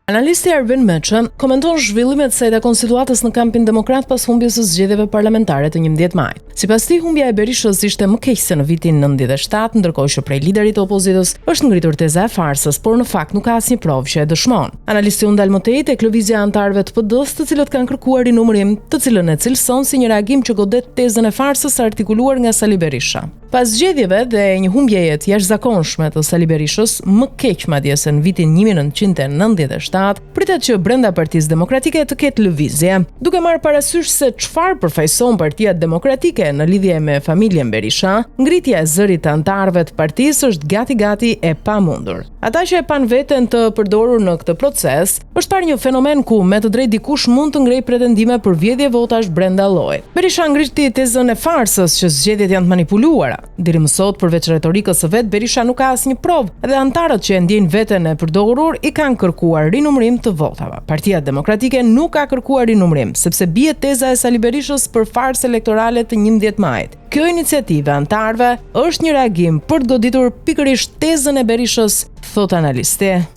Analisti Arben Meçën komenton zhvillimet së së konstituatës në kampin demokrat pas humbjes së zgjedhjeve parlamentare të 11 majit. Sipas tij, humbja e Berishës ishte më keq se në vitin 97, ndërkohë që prej liderit të opozitës është ngritur teza e farsës, por në fakt nuk ka asnjë provë që e dëshmon. Analisti u ndal më tej tek lëvizja e anëtarëve të PD-s, të cilët kanë kërkuar rinumërim, të cilën e cilëson si një reagim që godet tezën e farsës artikuluar nga Sali Berisha. Pas zgjedhjeve dhe një humbjeje të jashtëzakonshme të Sali Berishës, më keq madje se në vitin 1997, pritet që brenda Partisë Demokratike të ketë lëvizje. Duke marrë parasysh se çfarë përfaqëson Partia Demokratike në lidhje me familjen Berisha, ngritja e zërit të anëtarëve të partisë është gati e pamundur. Ata që e pan veten të përdorur në këtë proces, është parë një fenomen ku me të drejtë dikush mund të ngrejë pretendime për vjedhje votash brenda llojit. Berisha ngriti tezën e farsës që zgjedhjet janë të manipuluara. Deri më sot, përveç retorikës së vet, Berisha nuk ka asnjë provë dhe anëtarët që e ndjejnë veten e përdorur i kanë kërkuar rinumërim të votave. Partia Demokratike nuk ka kërkuar rinumërim, sepse bie teza e Sali Berishës për farsë elektorale të 11 majit. Kjo iniciativë e anëtarëve është një reagim për të goditur pikërisht tezën e Berishës, thot analisti.